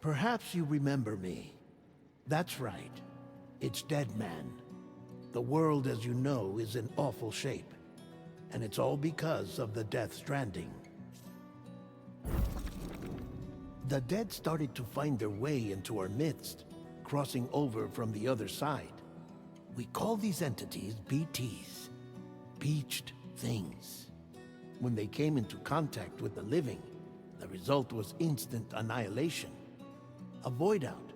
Perhaps you remember me. That's right. It's Dead Man. The world, as you know, is in awful shape. And it's all because of the Death Stranding. The dead started to find their way into our midst, crossing over from the other side. We call these entities BTs, Beached Things. When they came into contact with the living, the result was instant annihilation. A void out,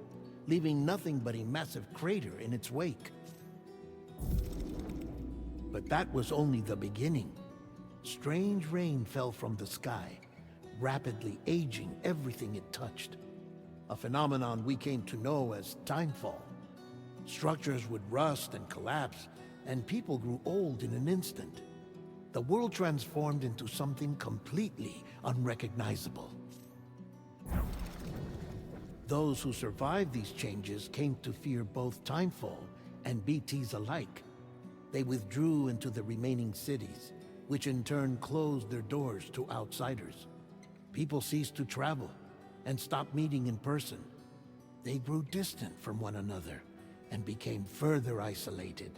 leaving nothing but a massive crater in its wake. But that was only the beginning. Strange rain fell from the sky, rapidly aging everything it touched. A phenomenon we came to know as timefall. Structures would rust and collapse, and people grew old in an instant. The world transformed into something completely unrecognizable. Those who survived these changes came to fear both timefall and BTs alike. They withdrew into the remaining cities, which in turn closed their doors to outsiders. People ceased to travel and stopped meeting in person. They grew distant from one another and became further isolated.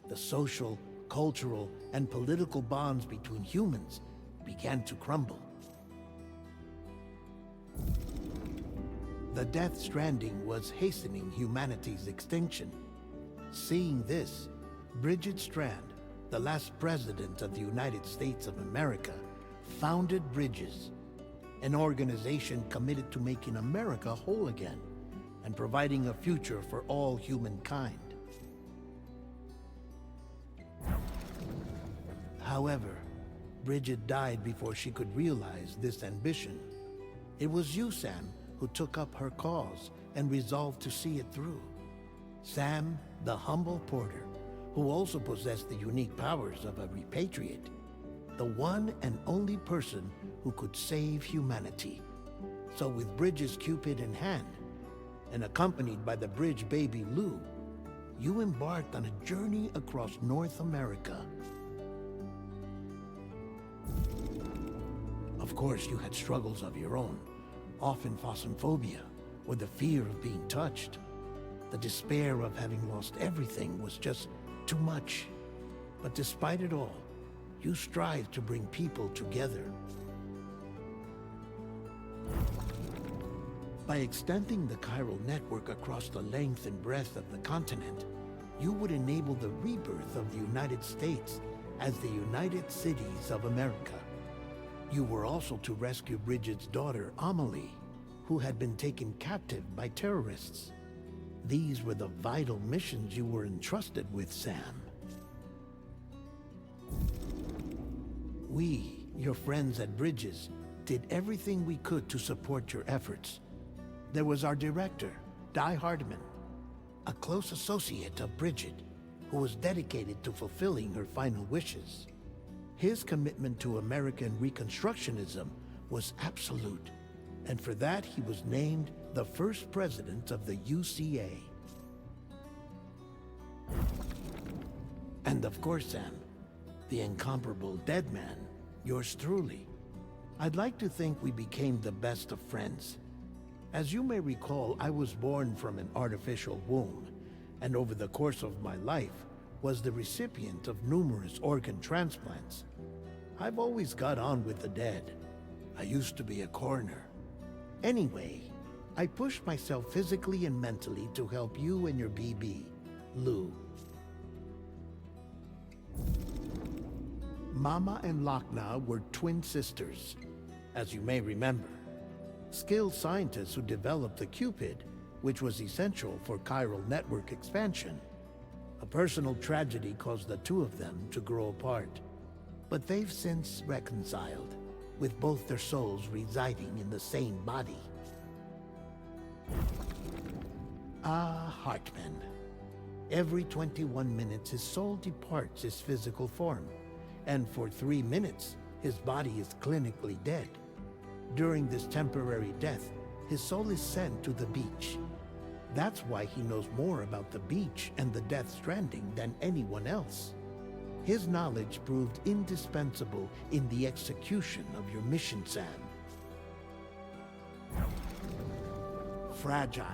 The social, cultural, and political bonds between humans began to crumble. The Death Stranding was hastening humanity's extinction. Seeing this, Bridget Strand, the last president of the United States of America, founded Bridges, an organization committed to making America whole again and providing a future for all humankind. However, Bridget died before she could realize this ambition. It was you, Sam, who took up her cause and resolved to see it through. Sam, the humble porter, who also possessed the unique powers of a repatriate, the one and only person who could save humanity. So with Bridges' Cupid in hand, and accompanied by the bridge baby Lou, you embarked on a journey across North America. Of course, you had struggles of your own, often phasmophobia, or the fear of being touched. The despair of having lost everything was just too much. But despite it all, you strived to bring people together. By extending the chiral network across the length and breadth of the continent, you would enable the rebirth of the United States as the United Cities of America. You were also to rescue Bridget's daughter, Amelie, who had been taken captive by terrorists. These were the vital missions you were entrusted with, Sam. We, your friends at Bridges, did everything we could to support your efforts. There was our director, Di Hardman, a close associate of Bridget, who was dedicated to fulfilling her final wishes. His commitment to American Reconstructionism was absolute, and for that he was named the first president of the UCA. And of course, Sam, the incomparable Dead Man, yours truly. I'd like to think we became the best of friends. As you may recall, I was born from an artificial womb, and over the course of my life was the recipient of numerous organ transplants. I've always got on with the dead. I used to be a coroner. Anyway, I pushed myself physically and mentally to help you and your BB, Lou. Mama and Lakna were twin sisters, as you may remember. Skilled scientists who developed the Cupid, which was essential for chiral network expansion. A personal tragedy caused the two of them to grow apart, but they've since reconciled, with both their souls residing in the same body. Hartman. Every 21 minutes his soul departs his physical form, and for 3 minutes his body is clinically dead. During this temporary death, his soul is sent to the beach. That's why he knows more about the beach and the Death Stranding than anyone else. His knowledge proved indispensable in the execution of your mission, Sam. Fragile,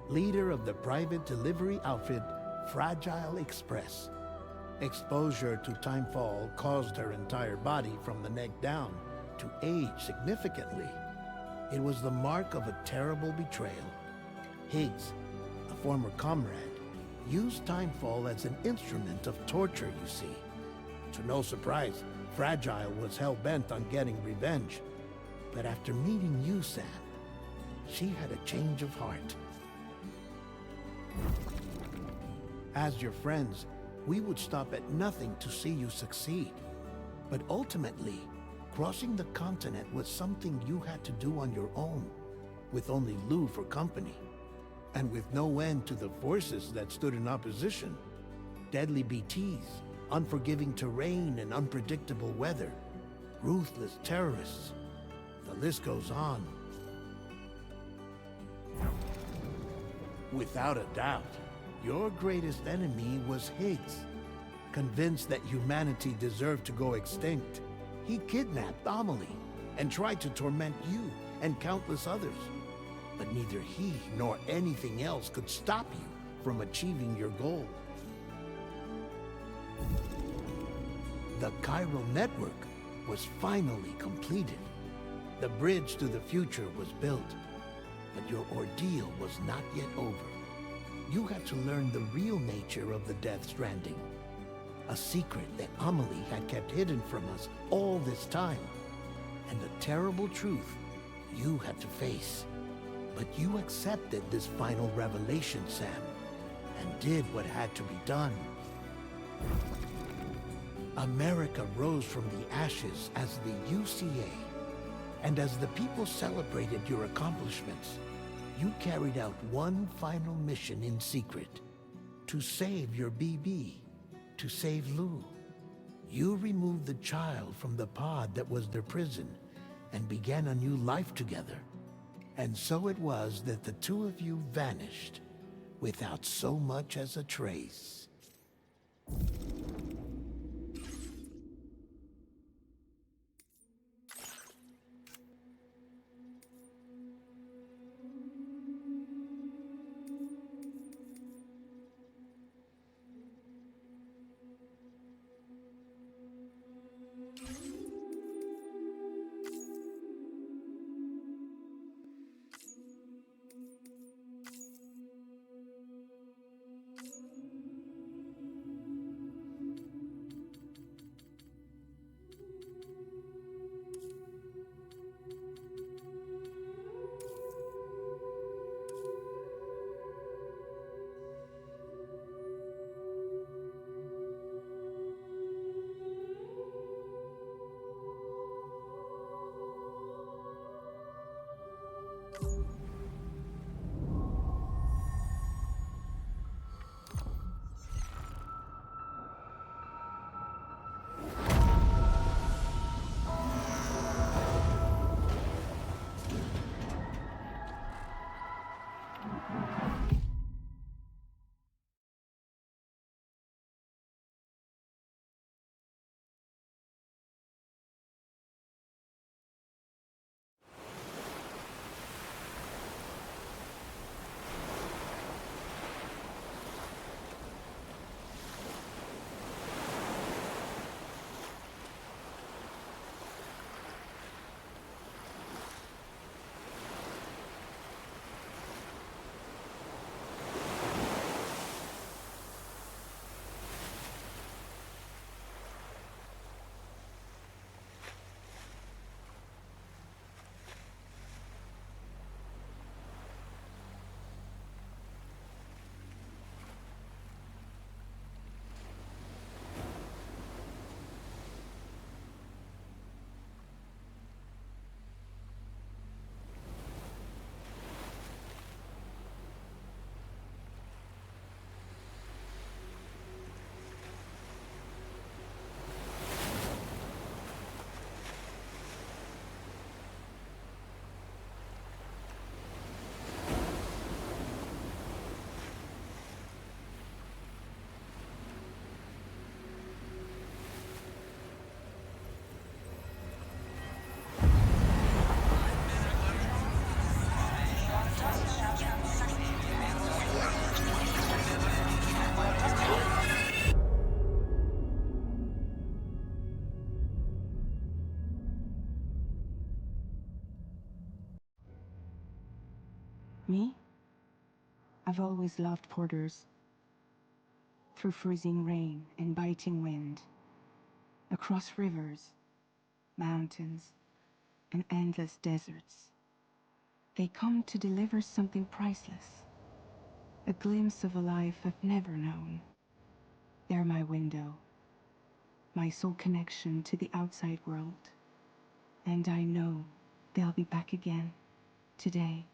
leader of the private delivery outfit Fragile Express. Exposure to timefall caused her entire body from the neck down to age significantly. It was the mark of a terrible betrayal. Higgs, a former comrade, used timefall as an instrument of torture, you see. To no surprise, Fragile was hell-bent on getting revenge. But after meeting you, Sam, she had a change of heart. As your friends, we would stop at nothing to see you succeed. But ultimately, crossing the continent was something you had to do on your own, with only Lou for company, and with no end to the forces that stood in opposition. Deadly BTs, unforgiving terrain and unpredictable weather, ruthless terrorists. The list goes on. Without a doubt, your greatest enemy was Higgs. Convinced that humanity deserved to go extinct, he kidnapped Amelie and tried to torment you and countless others. But neither he nor anything else could stop you from achieving your goal. The chiral network was finally completed. The bridge to the future was built, but your ordeal was not yet over. You had to learn the real nature of the Death Stranding, a secret that Amelie had kept hidden from us all this time, and a terrible truth you had to face. But you accepted this final revelation, Sam, and did what had to be done. America rose from the ashes as the UCA, and as the people celebrated your accomplishments, you carried out one final mission in secret, to save your BB, to save Lou. You removed the child from the pod that was their prison and began a new life together. And so it was that the two of you vanished without so much as a trace. Me? I've always loved porters. Through freezing rain and biting wind, across rivers, mountains, and endless deserts, they come to deliver something priceless, a glimpse of a life I've never known. They're my window, my sole connection to the outside world. And I know they'll be back again, today.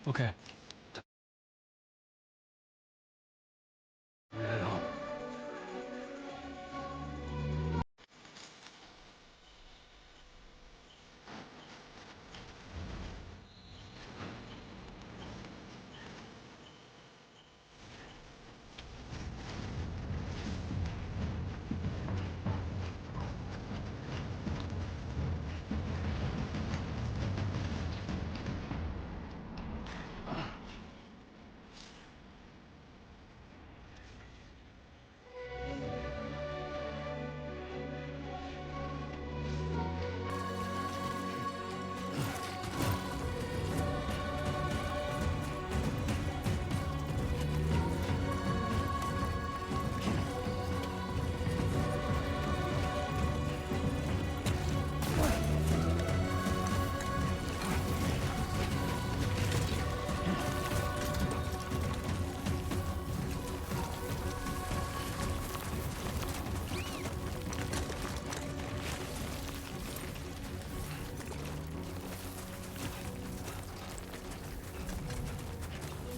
Okay. Head home.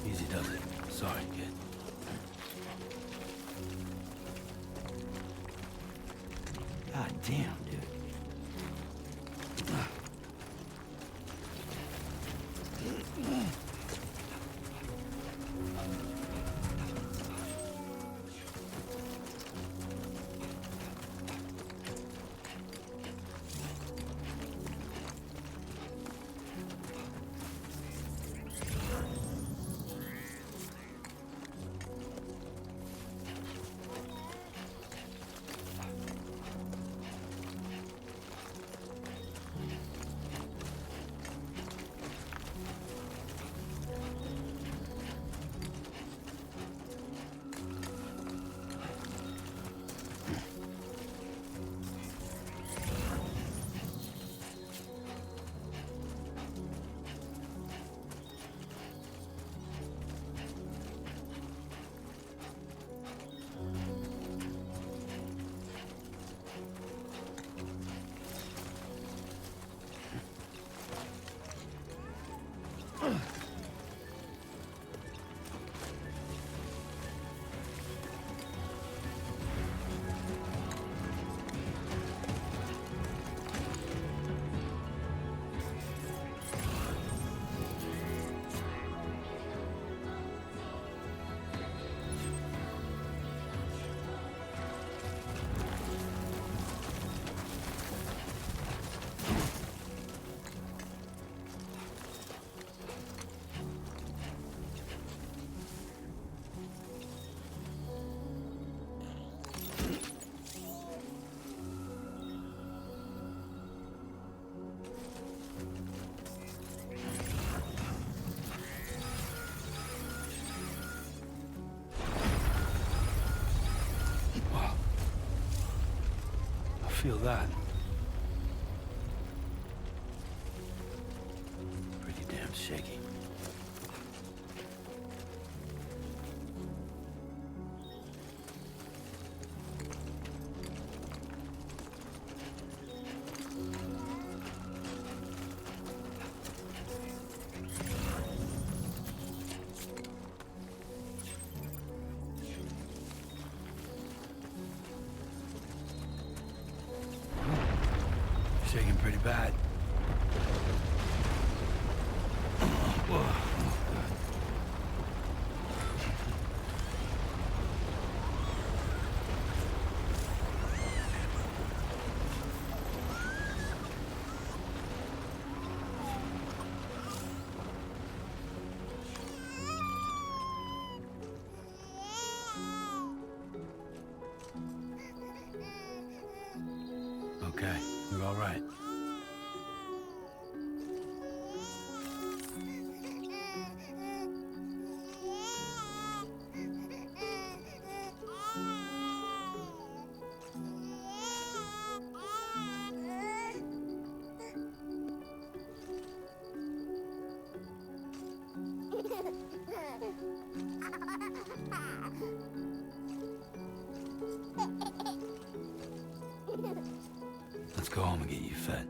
Easy does it. Sorry, kid. God damn, dude. feel that? Pretty damn shaky. Shaking pretty bad. Okay, you're all right. Let's go home and get you fed.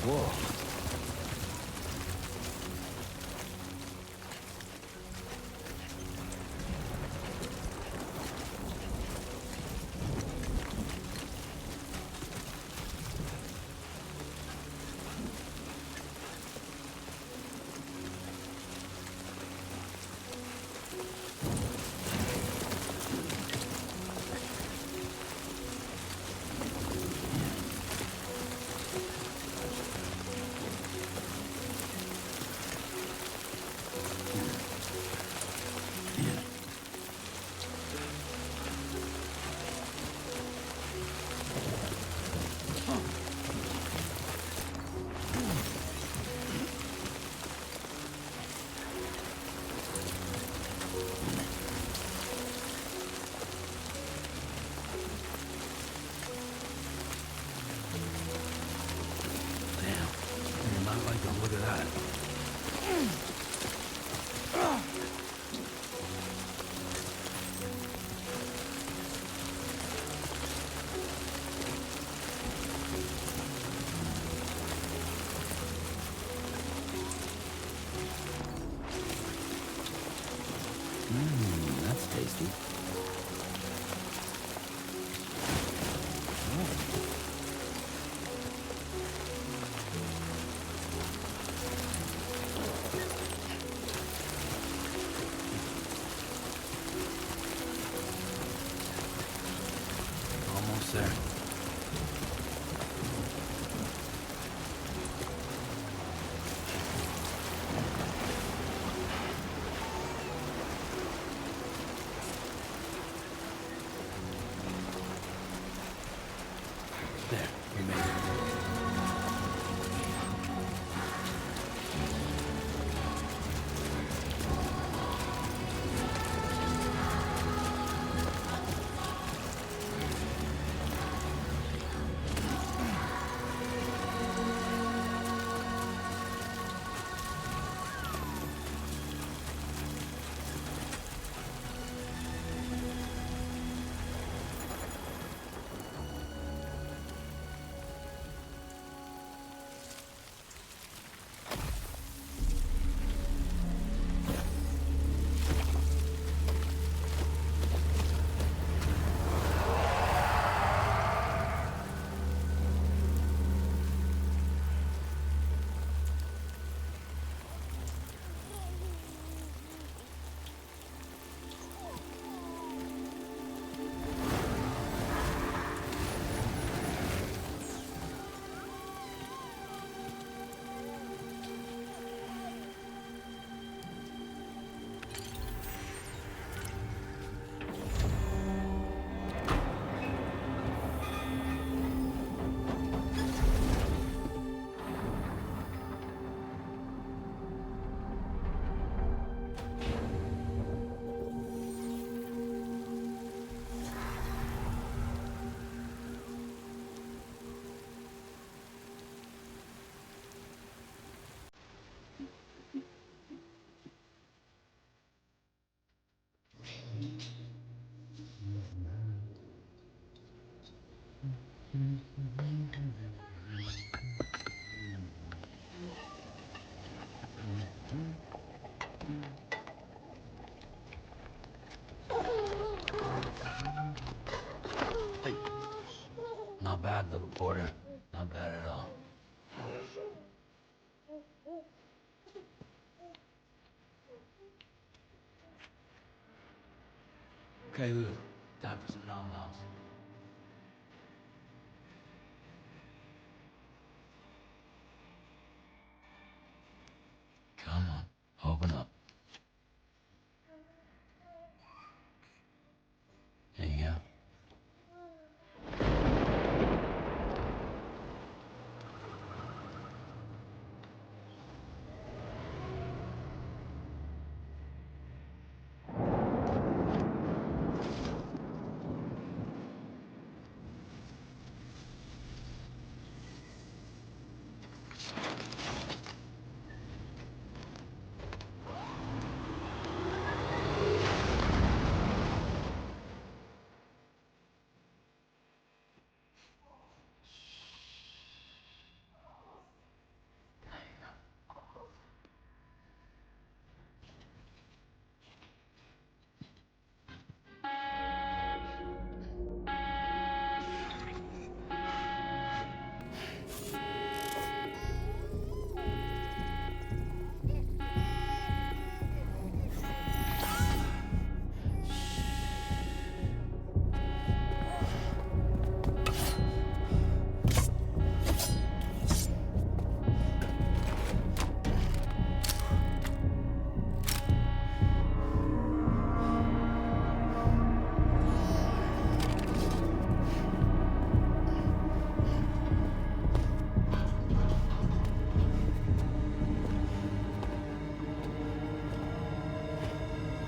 Whoa. Porter. Not bad at all. Okay, Lou. Time for some nom-noms. Come on, open up. There you go.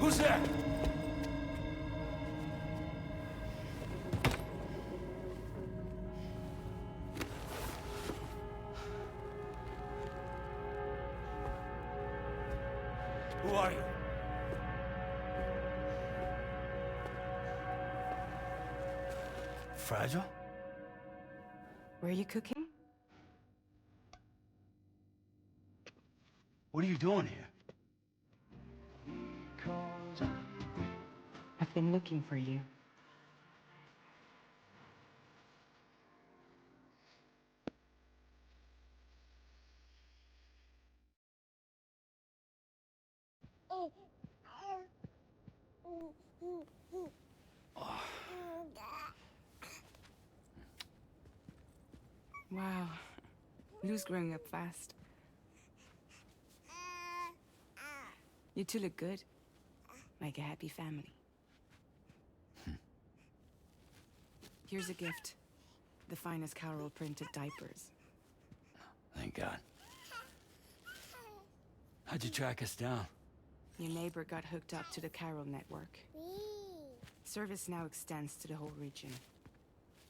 Who's there? Who are you? Fragile? Were you cooking? What are you doing here? I've been looking for you. Wow. Lou's growing up fast. You two look good. Like a happy family. Here's a gift. The finest Carol printed diapers. Thank God. How'd you track us down? Your neighbor got hooked up to the Carol network. Service now extends to the whole region.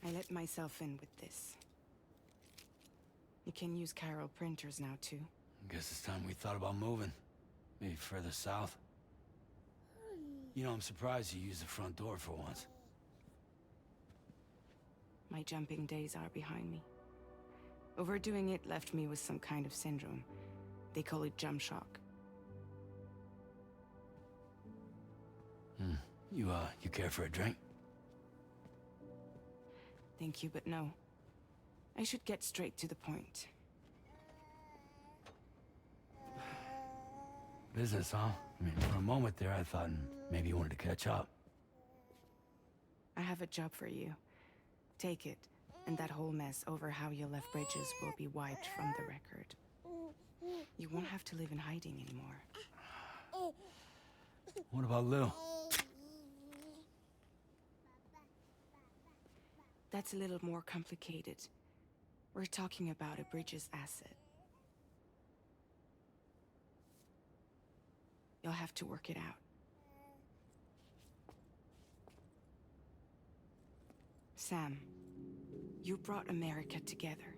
I let myself in with this. You can use Carol printers now too. Guess it's time we thought about moving. Maybe further south. You know, I'm surprised you used the front door for once. My jumping days are behind me. Overdoing it left me with some kind of syndrome. They call it jump shock. You care for a drink? Thank you, but no. I should get straight to the point. Business, huh? I mean, for a moment there, I thought maybe you wanted to catch up. I have a job for you. Take it, and that whole mess over how you left Bridges will be wiped from the record. You won't have to live in hiding anymore. What about Lil? That's a little more complicated. We're talking about a Bridges asset. You'll have to work it out. Sam, you brought America together.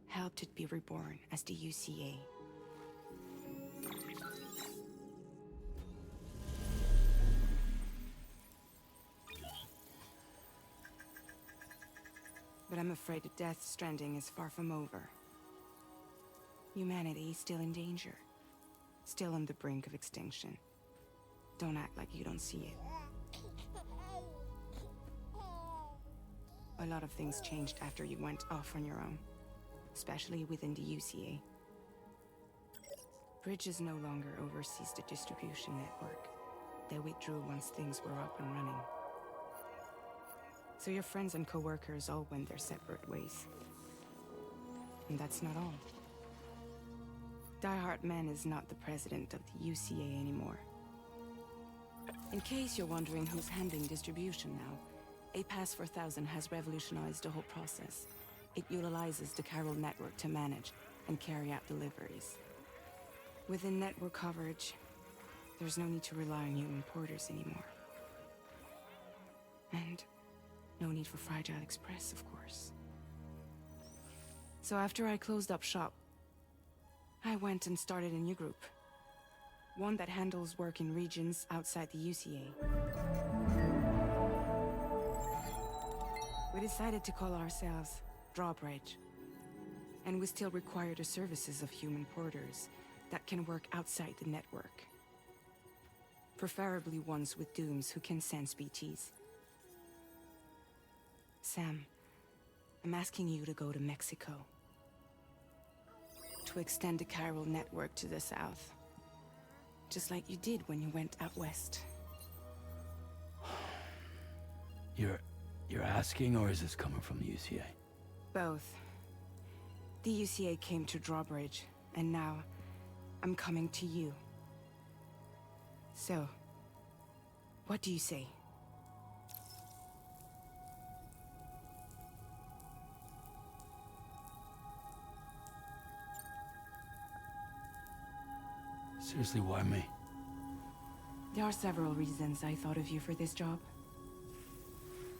Helped it be reborn as the UCA. But I'm afraid the Death Stranding is far from over. Humanity is still in danger. Still on the brink of extinction. Don't act like you don't see it. A lot of things changed after you went off on your own, especially within the UCA. Bridges no longer oversees the distribution network. They withdrew once things were up and running. So your friends and co-workers all went their separate ways. And that's not all. Die Hartman is not the president of the UCA anymore. In case you're wondering who's handling distribution now, A Pass 4000 has revolutionized the whole process. It utilizes the chiral network to manage and carry out deliveries. Within network coverage, there's no need to rely on human porters anymore. And no need for Fragile Express, of course. So after I closed up shop, I went and started a new group. One that handles work in regions outside the UCA. We decided to call ourselves Drawbridge. And we still require the services of human porters that can work outside the network. Preferably ones with dooms who can sense BTs. Sam, I'm asking you to go to Mexico. To extend the chiral network to the south. Just like you did when you went out west. You're asking, or is this coming from the UCA? Both. The UCA came to Drawbridge, and now I'm coming to you. So, what do you say? Seriously, why me? There are several reasons I thought of you for this job.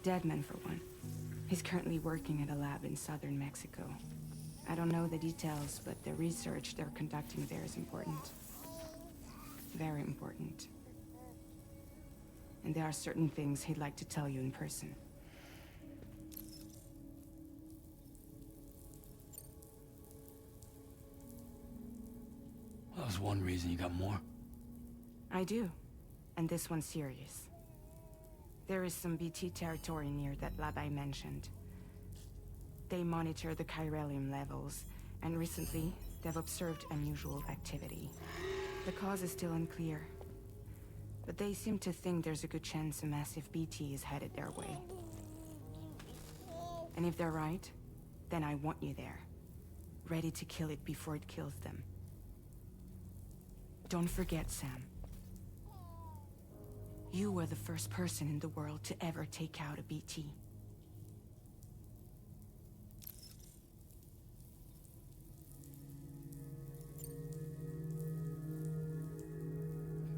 Deadman, for one. He's currently working at a lab in southern Mexico. I don't know the details, but the research they're conducting there is important. Very important. And there are certain things he'd like to tell you in person. Well, that was one reason. You got more? I do. And this one's serious. There is some BT territory near that lab I mentioned. They monitor the chiralium levels, and recently, they've observed unusual activity. The cause is still unclear, but they seem to think there's a good chance a massive BT is headed their way. And if they're right, then I want you there, ready to kill it before it kills them. Don't forget, Sam. You were the first person in the world to ever take out a BT.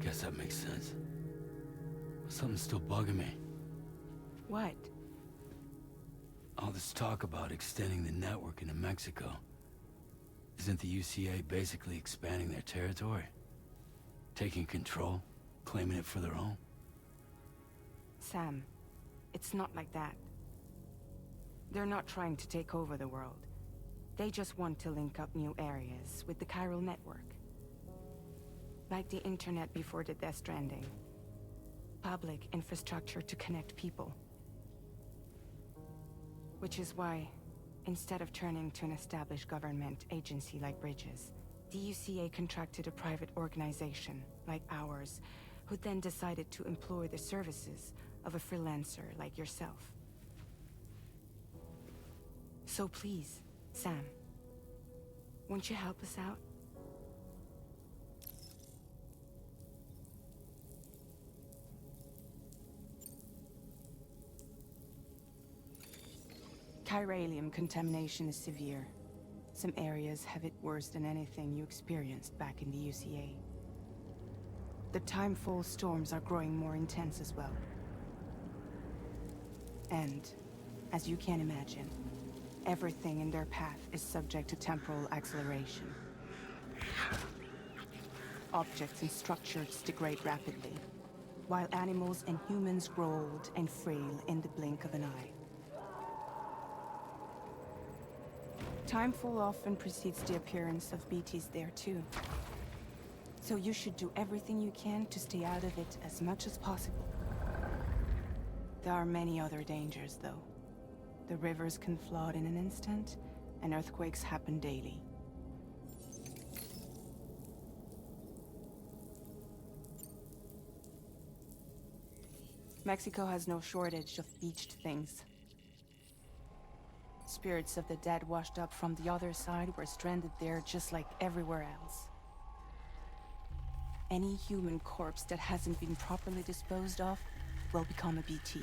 Guess that makes sense. But something's still bugging me. What? All this talk about extending the network into Mexico. Isn't the UCA basically expanding their territory? Taking control? Claiming it for their own? Sam, it's not like that. They're not trying to take over the world. They just want to link up new areas with the chiral network. Like the internet before the Death Stranding. Public infrastructure to connect people. Which is why, instead of turning to an established government agency like Bridges, the UCA contracted a private organization, like ours, who then decided to employ the services of a freelancer like yourself. So please, Sam, won't you help us out? Chiralium contamination is severe. Some areas have it worse than anything you experienced back in the UCA. The timefall storms are growing more intense as well. And, as you can imagine, everything in their path is subject to temporal acceleration. Objects and structures degrade rapidly, while animals and humans grow old and frail in the blink of an eye. Timefall often precedes the appearance of BTs there too. So you should do everything you can to stay out of it as much as possible. There are many other dangers, though. The rivers can flood in an instant, and earthquakes happen daily. Mexico has no shortage of beached things. Spirits of the dead washed up from the other side were stranded there just like everywhere else. Any human corpse that hasn't been properly disposed of will become a BT.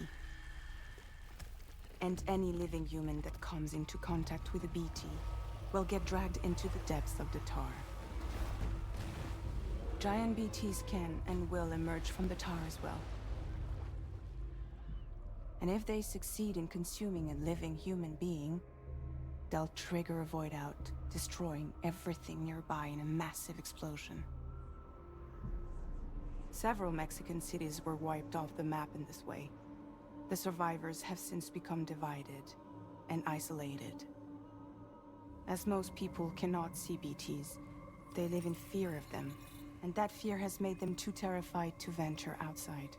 And any living human that comes into contact with a BT will get dragged into the depths of the tar. Giant BTs can and will emerge from the tar as well. And if they succeed in consuming a living human being, they'll trigger a void out, destroying everything nearby in a massive explosion. Several Mexican cities were wiped off the map in this way. The survivors have since become divided and isolated. As most people cannot see BTs, they live in fear of them, and that fear has made them too terrified to venture outside.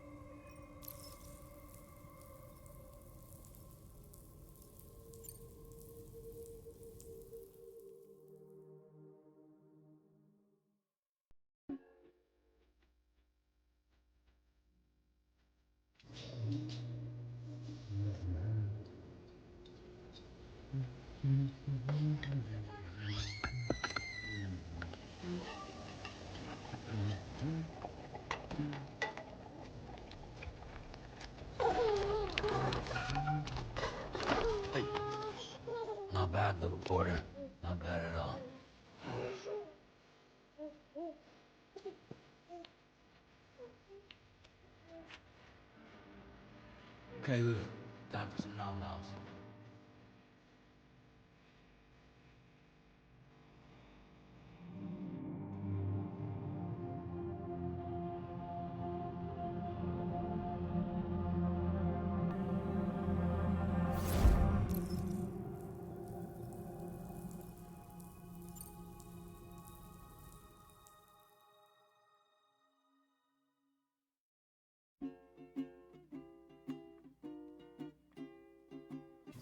Hey. Not bad, little porter. Not bad at all. Okay, Lou. Time for some nom-noms.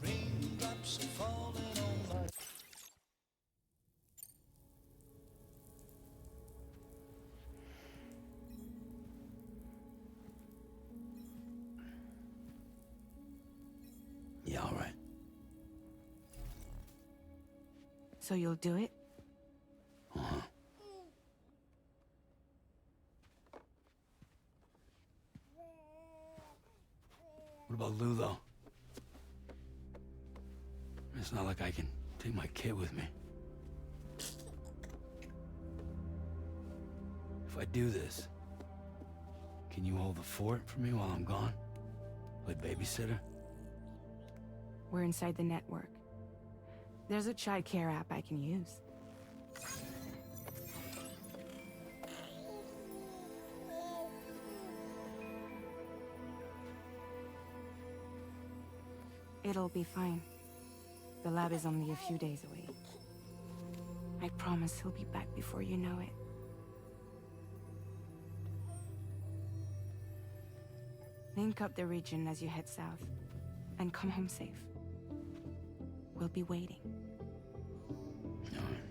Raindrops falling on my... Yeah, all right. So you'll do it? Uh-huh. What about Lou, though? It's not like I can take my kid with me. If I do this, can you hold the fort for me while I'm gone? Play babysitter? We're inside the network. There's a child care app I can use. It'll be fine. The lab is only a few days away. I promise he'll be back before you know it. Link up the region as you head south, and come home safe. We'll be waiting. All right.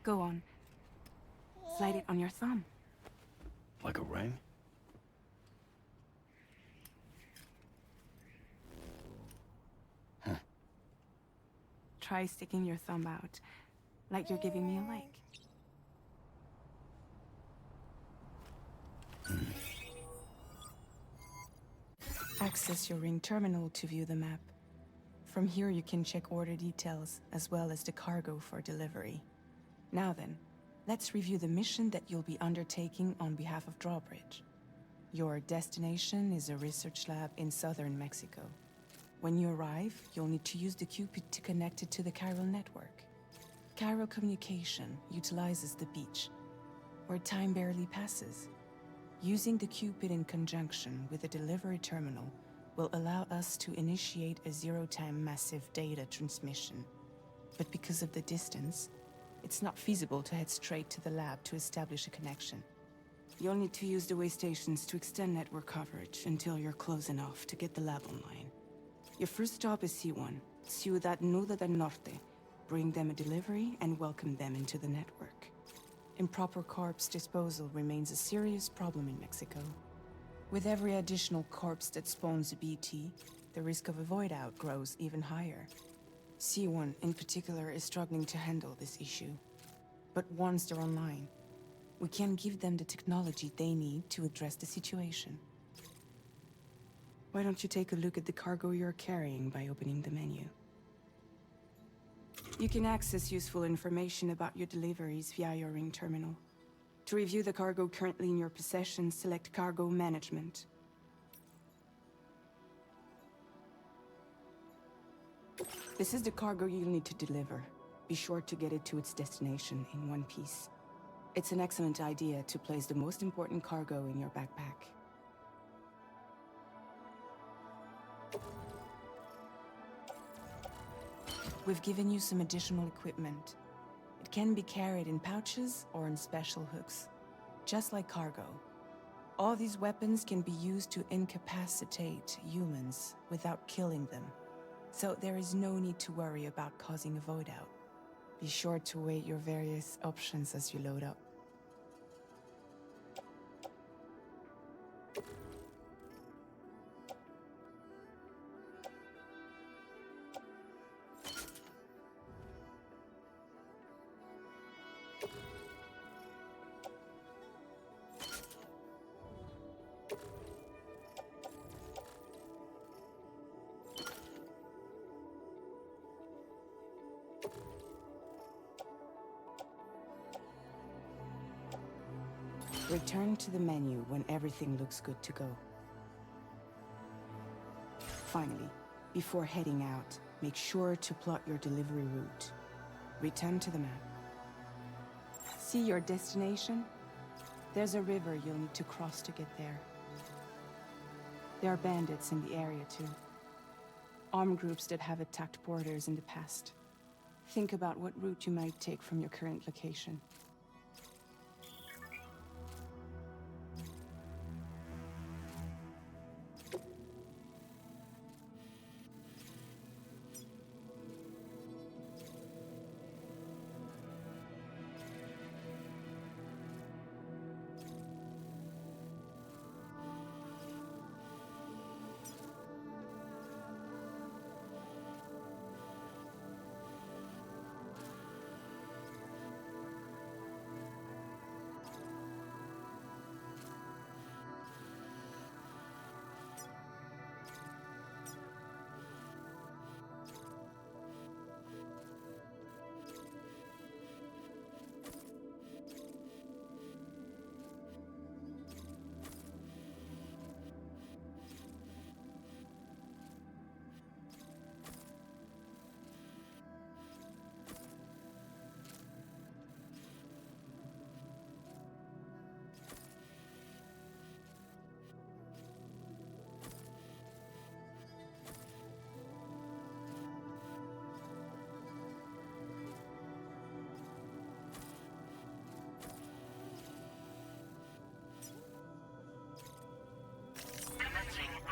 Go on. Slide it on your thumb. Like a ring? Huh. Try sticking your thumb out, like you're giving me a like. Access your ring terminal to view the map. From here you can check order details, as well as the cargo for delivery. Now then, let's review the mission that you'll be undertaking on behalf of Drawbridge. Your destination is a research lab in southern Mexico. When you arrive, you'll need to use the Cupid to connect it to the chiral network. Chiral communication utilizes the beach, where time barely passes. Using the Cupid in conjunction with a delivery terminal will allow us to initiate a zero-time massive data transmission. But because of the distance, it's not feasible to head straight to the lab to establish a connection. You'll need to use the way stations to extend network coverage until you're close enough to get the lab online. Your first stop is C1, Ciudad Nuda del Norte. Bring them a delivery and welcome them into the network. Improper corpse disposal remains a serious problem in Mexico. With every additional corpse that spawns a BT, the risk of a void out grows even higher. C1 in particular is struggling to handle this issue. But once they're online, we can give them the technology they need to address the situation. Why don't you take a look at the cargo you're carrying by opening the menu? You can access useful information about your deliveries via your ring terminal. To review the cargo currently in your possession, select Cargo Management. This is the cargo you'll need to deliver. Be sure to get it to its destination in one piece. It's an excellent idea to place the most important cargo in your backpack. We've given you some additional equipment. It can be carried in pouches or in special hooks, just like cargo. All these weapons can be used to incapacitate humans without killing them, so there is no need to worry about causing a void out. Be sure to weigh your various options as you load up. Return to the menu when everything looks good to go. Finally, before heading out, make sure to plot your delivery route. Return to the map. See your destination? There's a river you'll need to cross to get there. There are bandits in the area too. Armed groups that have attacked borders in the past. Think about what route you might take from your current location.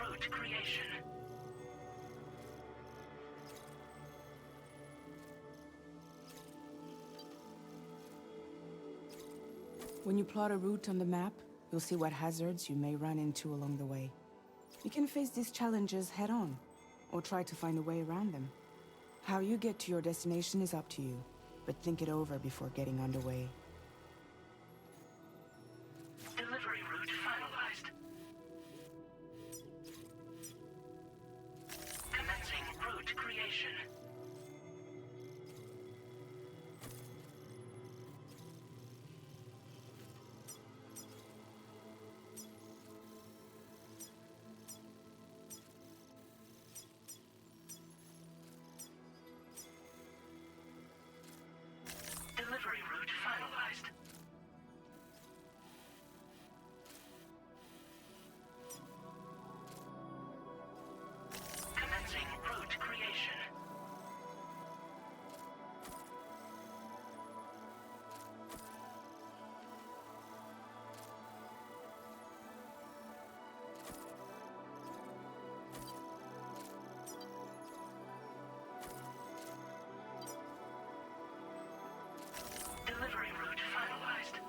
Route creation. When you plot a route on the map, you'll see what hazards you may run into along the way. You can face these challenges head-on, or try to find a way around them. How you get to your destination is up to you, but think it over before getting underway. Delivery route finalized. route creation. Delivery route finalized. Commencing route creation. Delivery route finalized.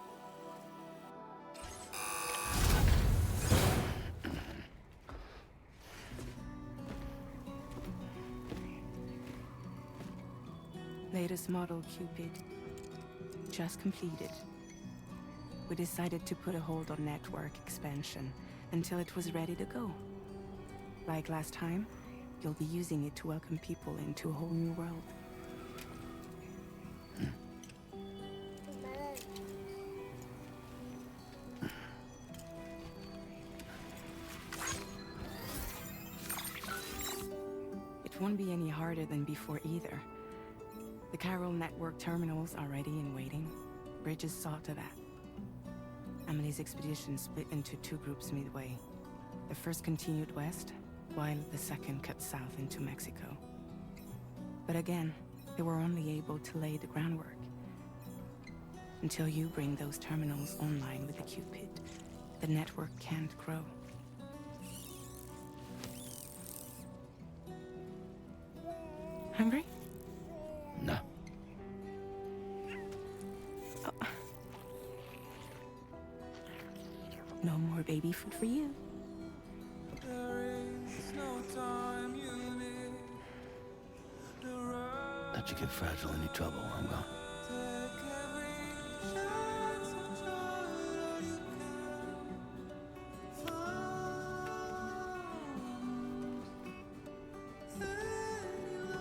Latest model Cupid. Just completed. We decided to put a hold on network expansion until it was ready to go. Like last time, you'll be using it to welcome people into a whole new world. It won't be any harder than before either. The Chiral network terminals are ready and waiting. Bridges saw to that. Emily's expedition split into two groups midway. The first continued west, while the second cut south into Mexico. But again, they were only able to lay the groundwork. Until you bring those terminals online with the Cupid, the network can't grow. Hungry? No. Oh. No more baby food for you. Don't you get fragile any trouble, I'm gone.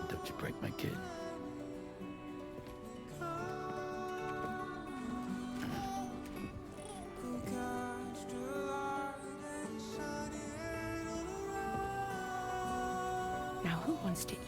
Don't you break my kid. Now who wants to eat?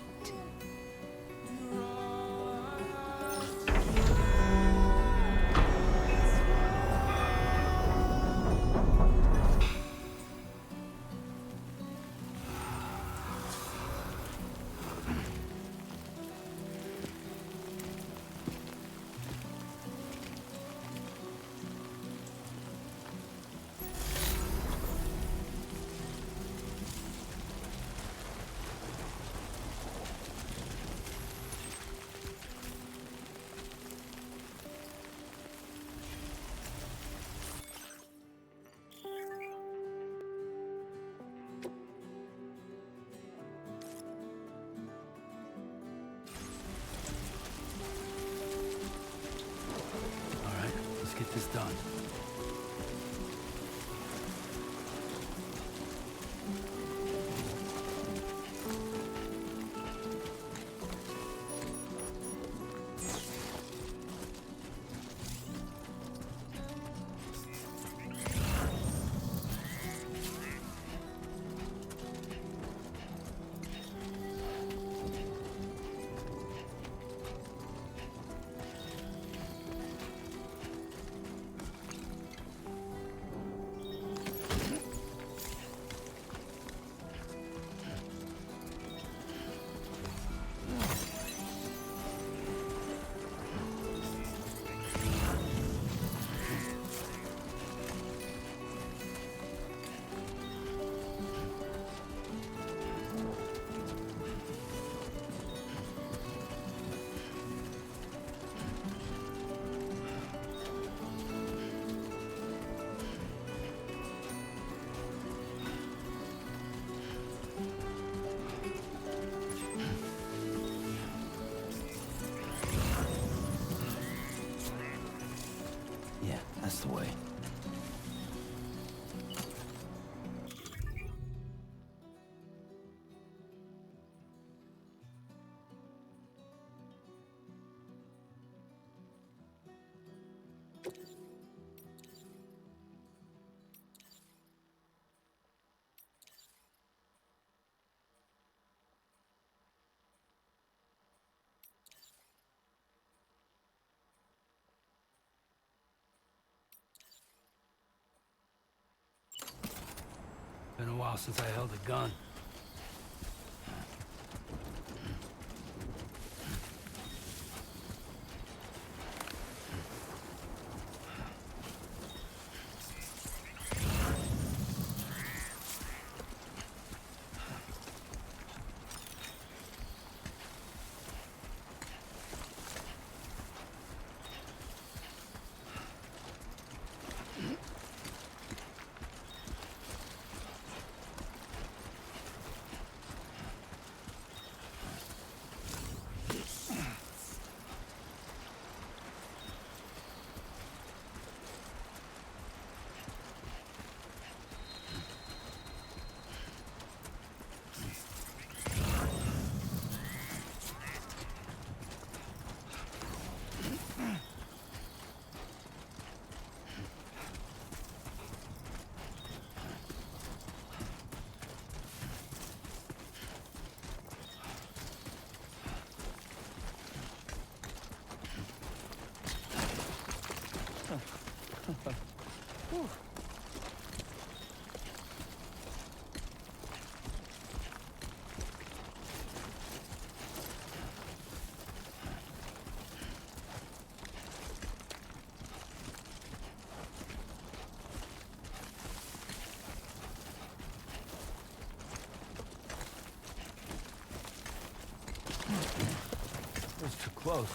All right, let's get this done. Been a while since I held a gun. That's too close.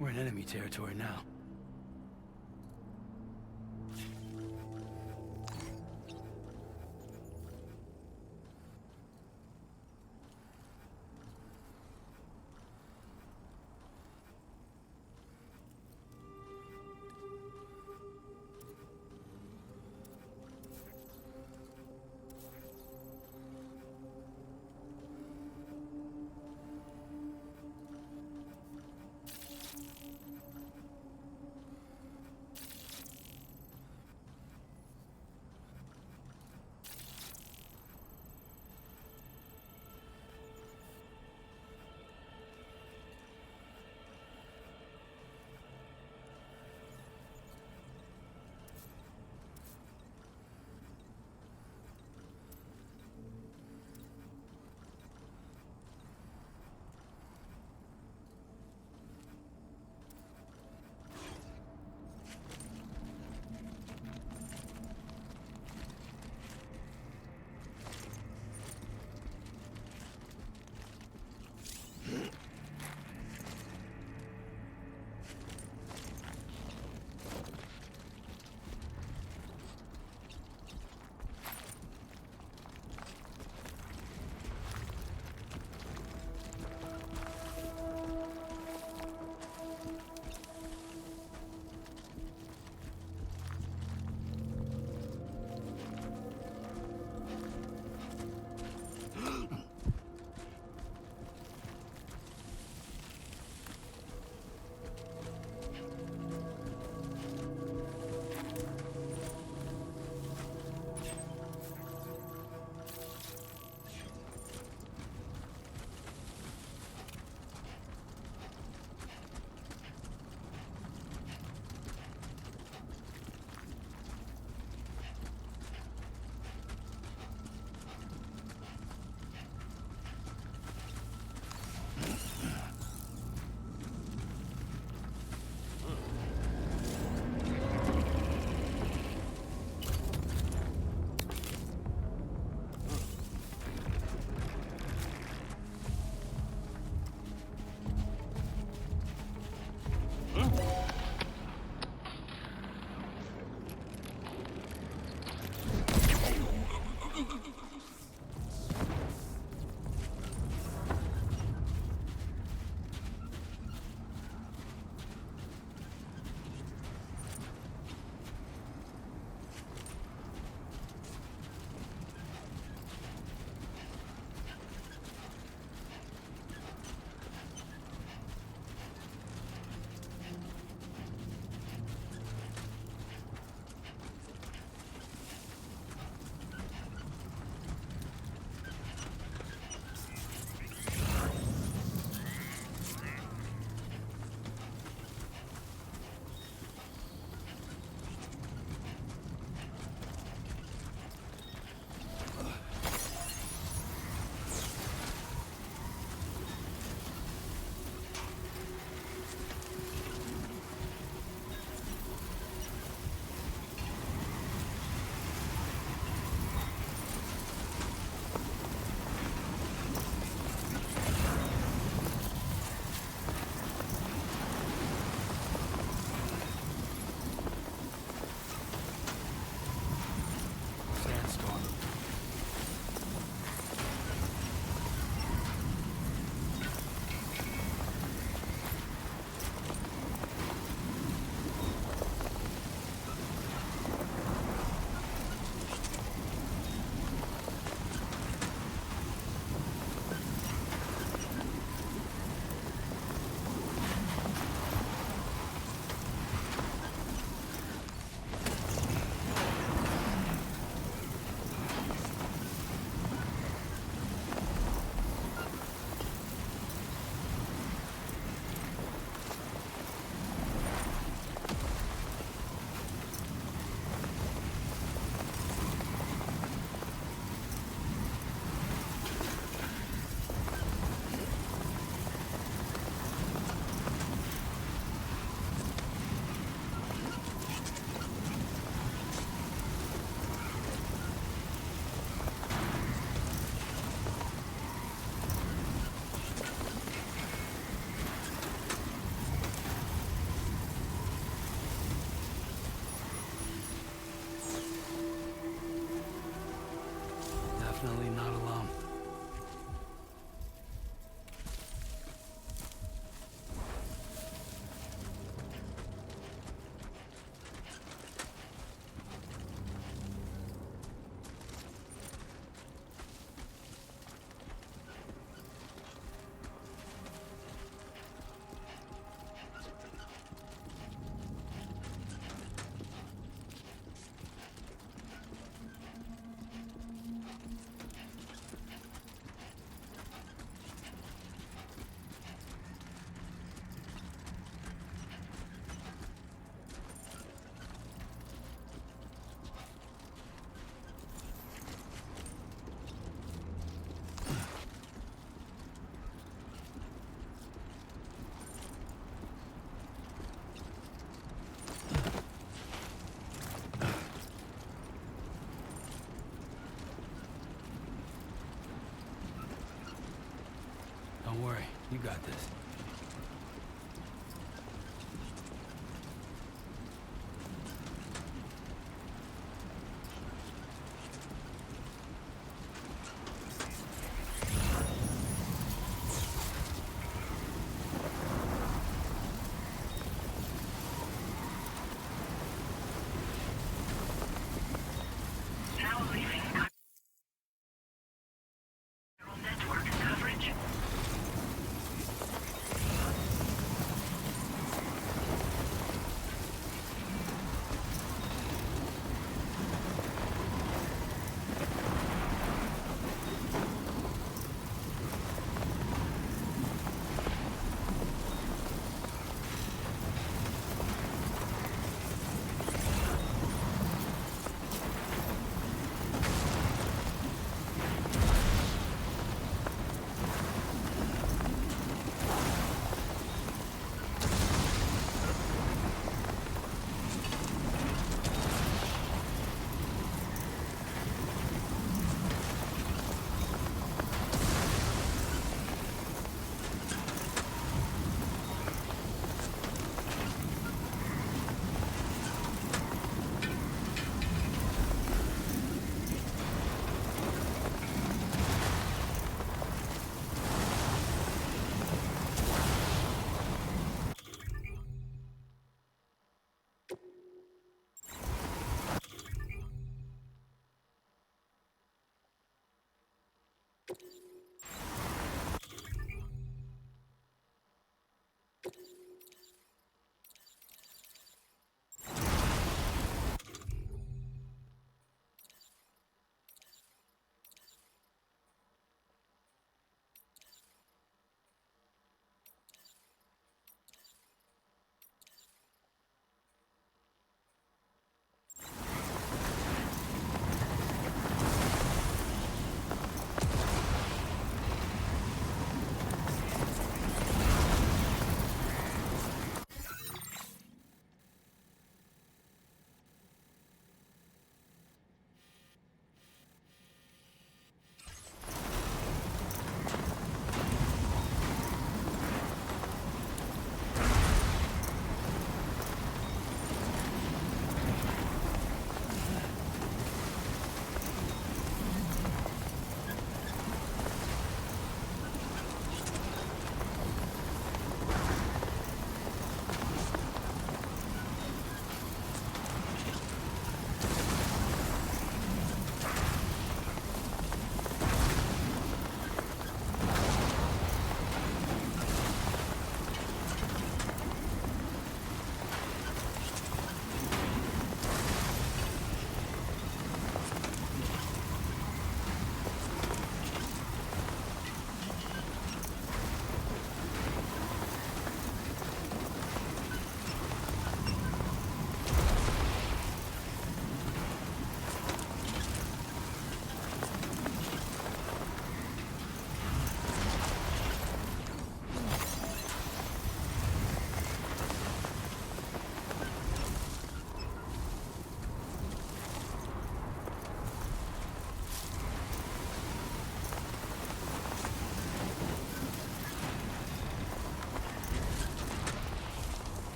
We're in enemy territory now. got this. Now leaving neural network coverage.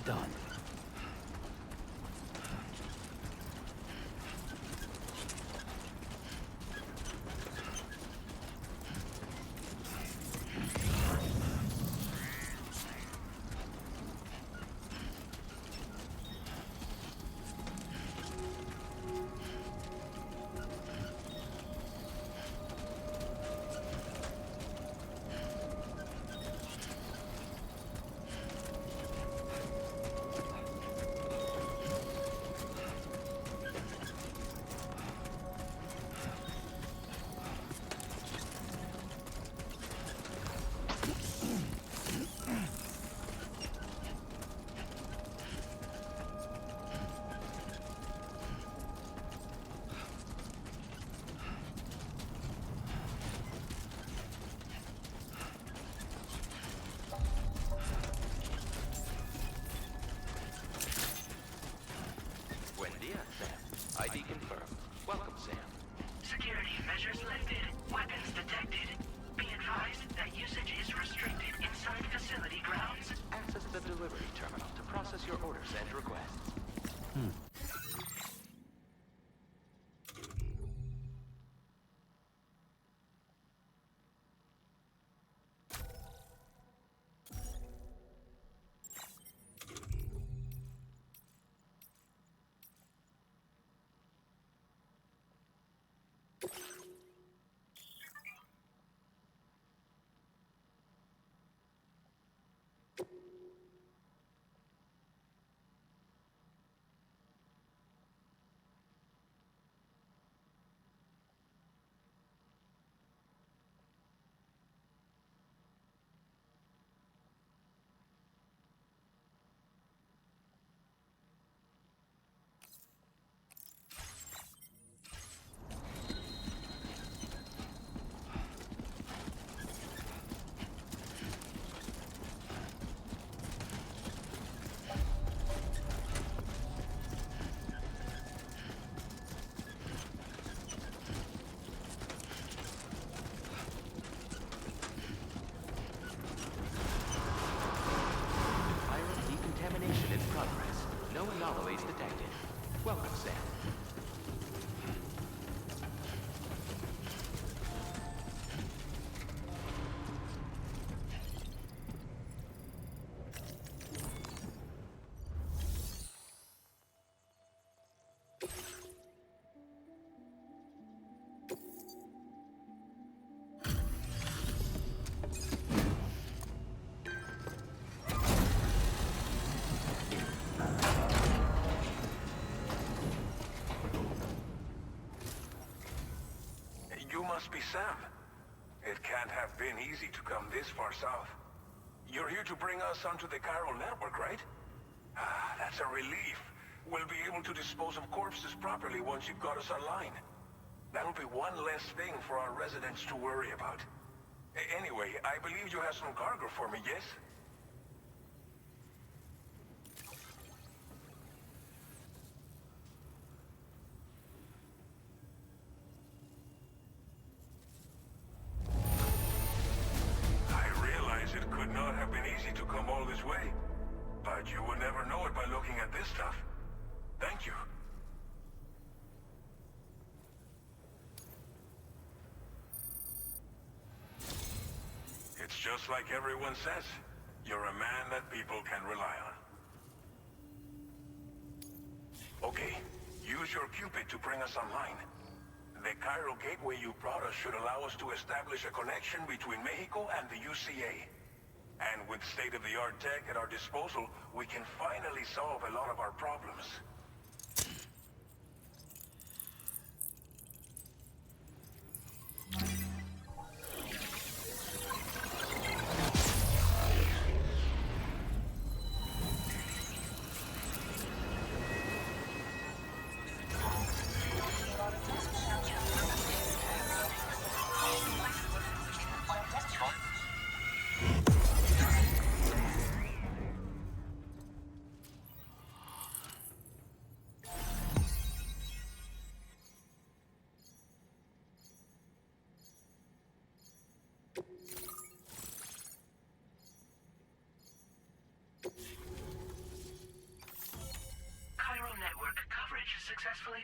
done. Buen dia, Sam. ID confirmed. Welcome, Sam. Security measures lifted. Weapons detected. Be advised that usage is restricted inside facility grounds. Access the delivery terminal to process your orders and requests. Iron decontamination in progress. No anomalies detected. Welcome, Sam. You must be Sam. It can't have been easy to come this far south. You're here to bring us onto the chiral network, right? Ah, that's a relief. We'll be able to dispose of corpses properly once you've got us online. That'll be one less thing for our residents to worry about. Anyway, I believe you have some cargo for me, yes? I realize it could not have been easy to come all this way. But you would never know it by looking at this stuff. Thank you. It's just like everyone says. You're a man that people can rely on. Okay, use your Cupid to bring us online. The chiral gateway you brought us should allow us to establish a connection between Mexico and the UCA. And with state-of-the-art tech at our disposal, we can finally solve a lot of our problems.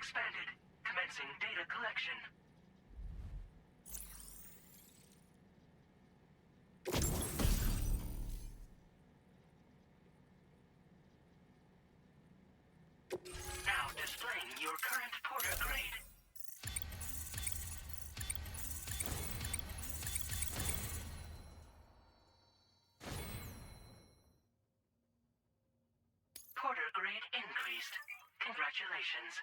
expanded, commencing data collection. Now displaying your current porter grade. Porter grade increased. Congratulations.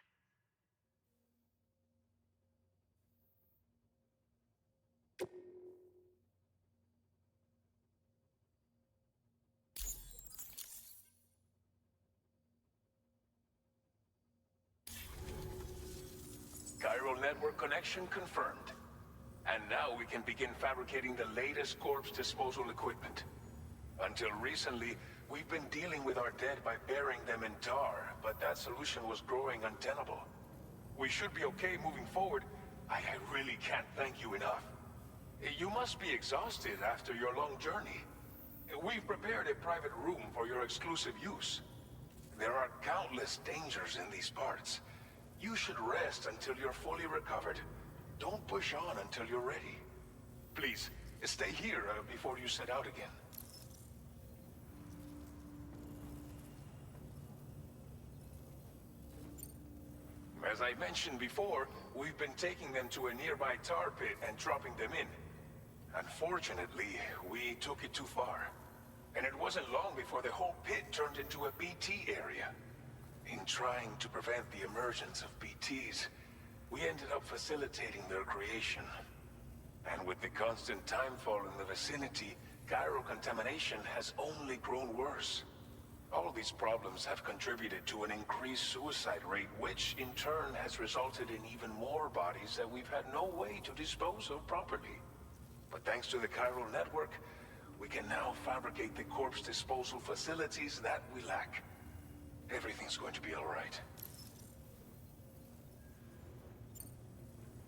Chiral network connection confirmed. And now we can begin fabricating the latest corpse disposal equipment. Until recently, we've been dealing with our dead by burying them in tar, but that solution was growing untenable. We should be okay moving forward. I really can't thank you enough. You must be exhausted after your long journey. We've prepared a private room for your exclusive use. There are countless dangers in these parts. You should rest until you're fully recovered. Don't push on until you're ready. Please, stay here before you set out again. As I mentioned before, we've been taking them to a nearby tar pit and dropping them in. Unfortunately, we took it too far. And it wasn't long before the whole pit turned into a BT area. In trying to prevent the emergence of BTs, we ended up facilitating their creation. And with the constant timefall in the vicinity, chiral contamination has only grown worse. All these problems have contributed to an increased suicide rate, which in turn has resulted in even more bodies that we've had no way to dispose of properly. But thanks to the chiral network, we can now fabricate the corpse disposal facilities that we lack. Everything's going to be all right.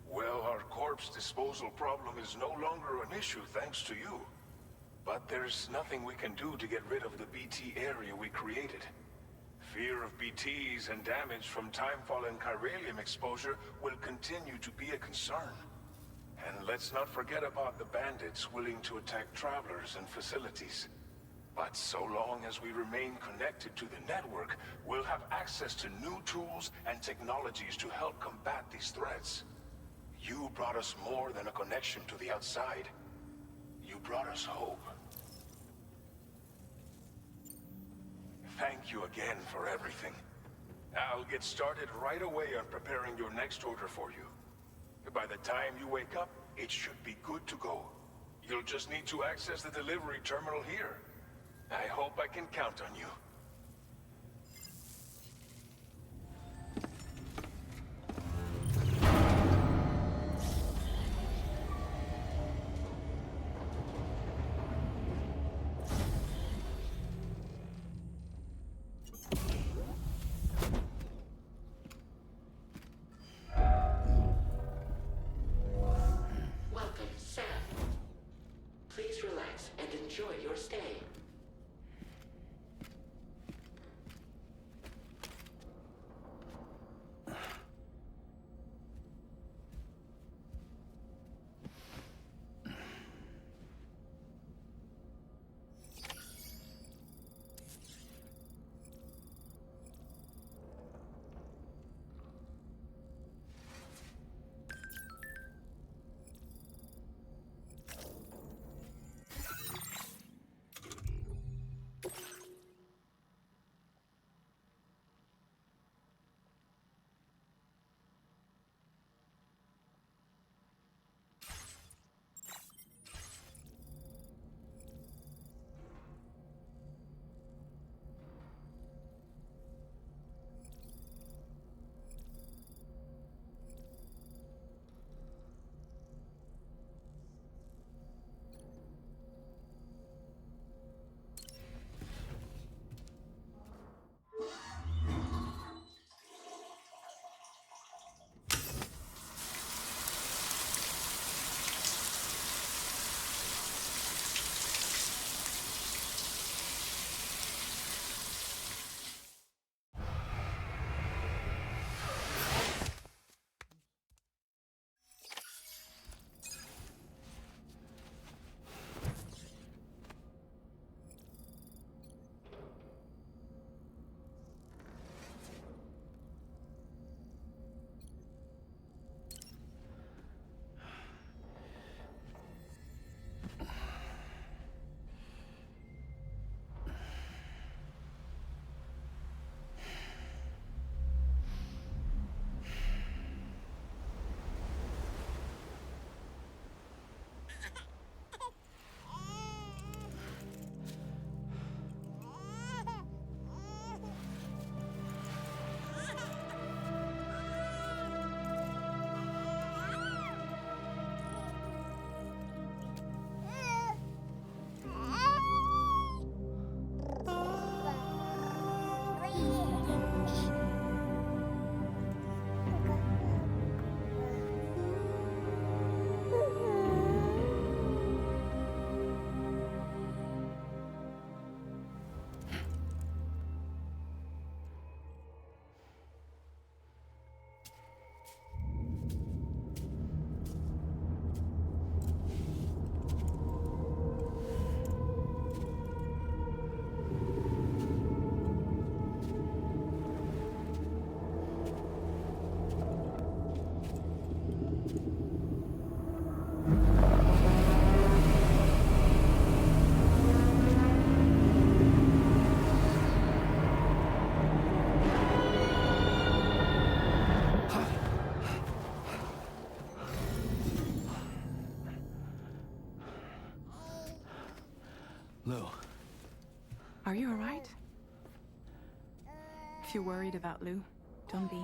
Well, our corpse disposal problem is no longer an issue thanks to you. But there's nothing we can do to get rid of the BT area we created. Fear of BTs and damage from timefall and chiralium exposure will continue to be a concern. And let's not forget about the bandits willing to attack travelers and facilities. But so long as we remain connected to the network, we'll have access to new tools and technologies to help combat these threats. You brought us more than a connection to the outside. You brought us hope. Thank you again for everything. I'll get started right away on preparing your next order for you. By the time you wake up, it should be good to go. You'll just need to access the delivery terminal here. I hope I can count on you. Welcome, Sam. Please relax and enjoy your stay. Lou. Are you alright? If you're worried about Lou, don't be.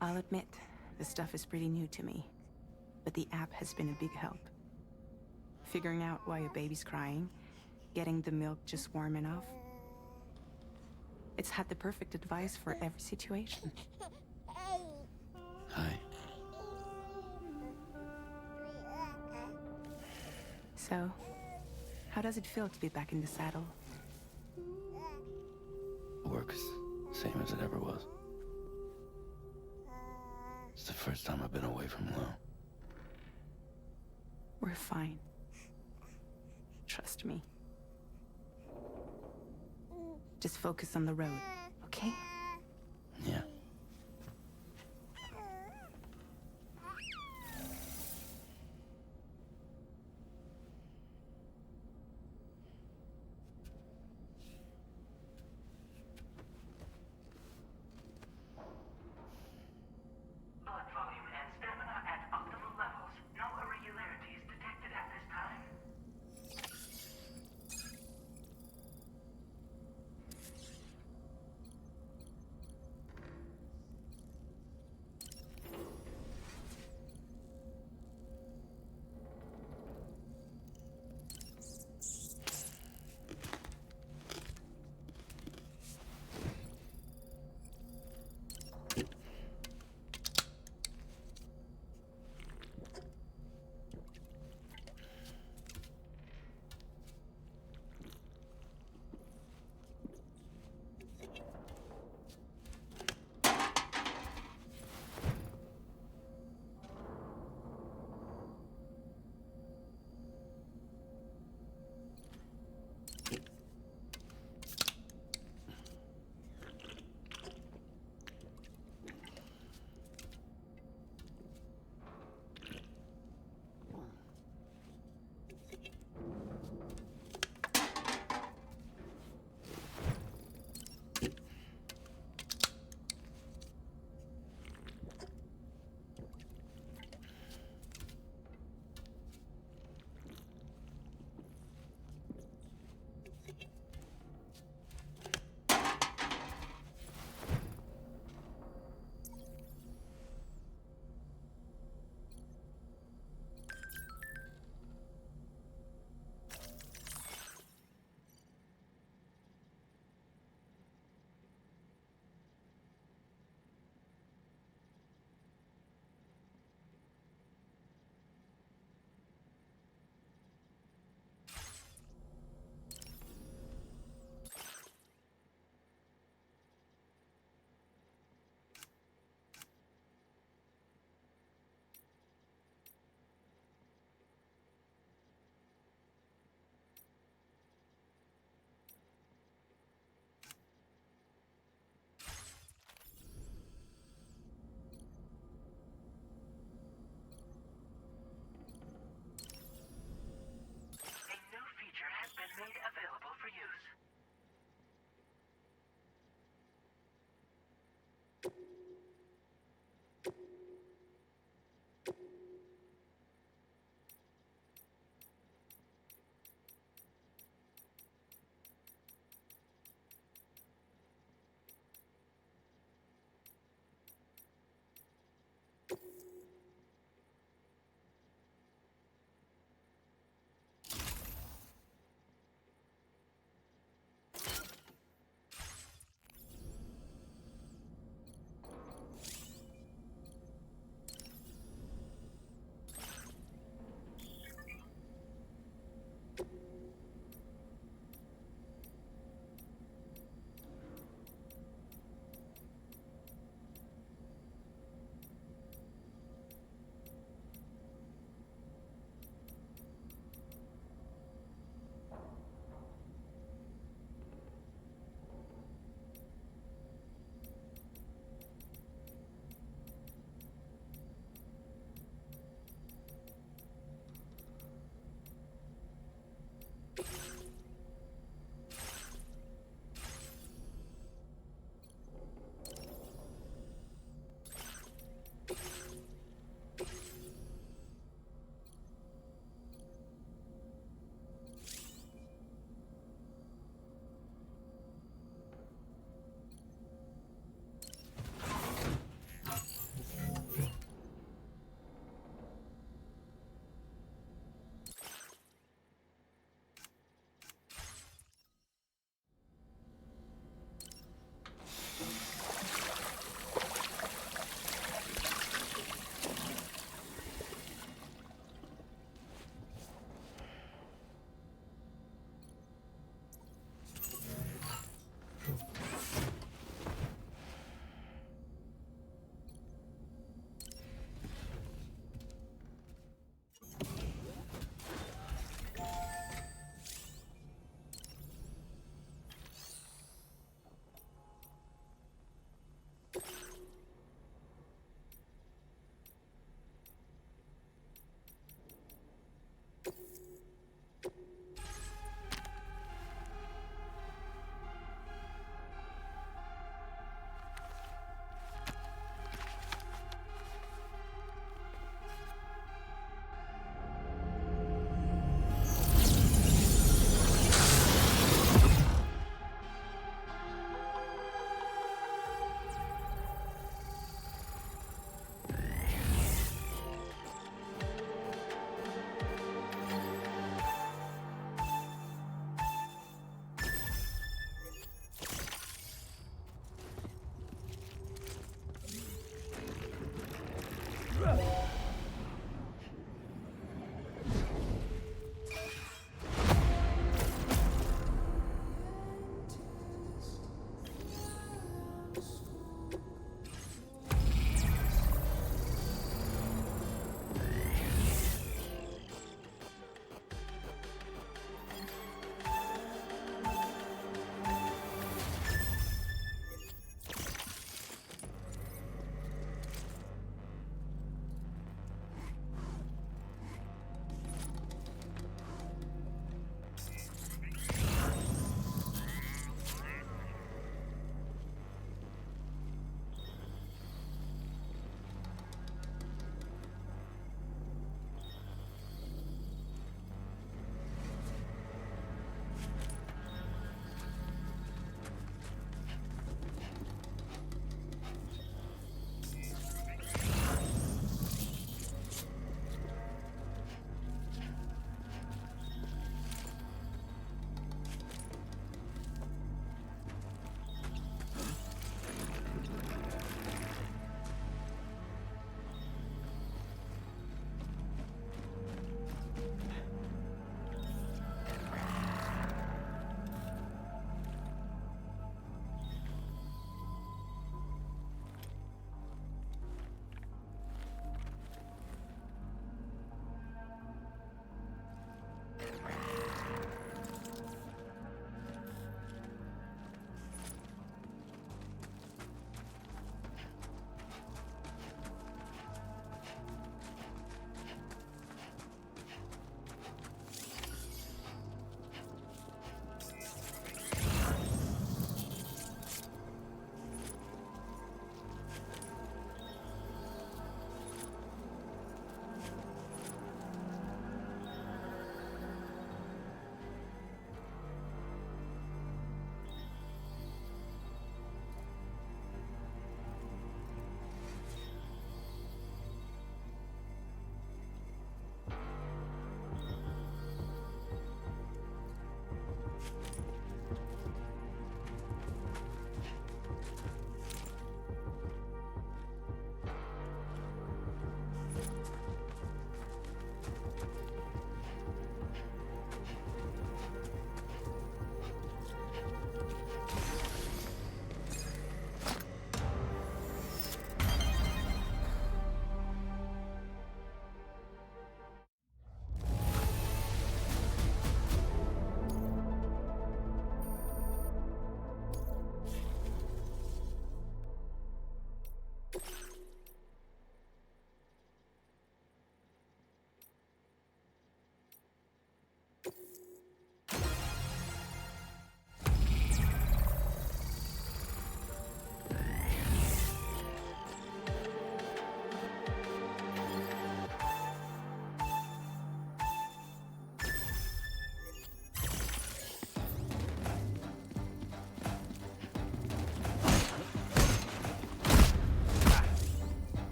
I'll admit, the stuff is pretty new to me, but the app has been a big help. Figuring out why a baby's crying, getting the milk just warm enough. It's had the perfect advice for every situation. Hi. So, how does it feel to be back in the saddle? Work's same as it ever was. It's the first time I've been away from Lou. We're fine. Trust me. Just focus on the road, okay?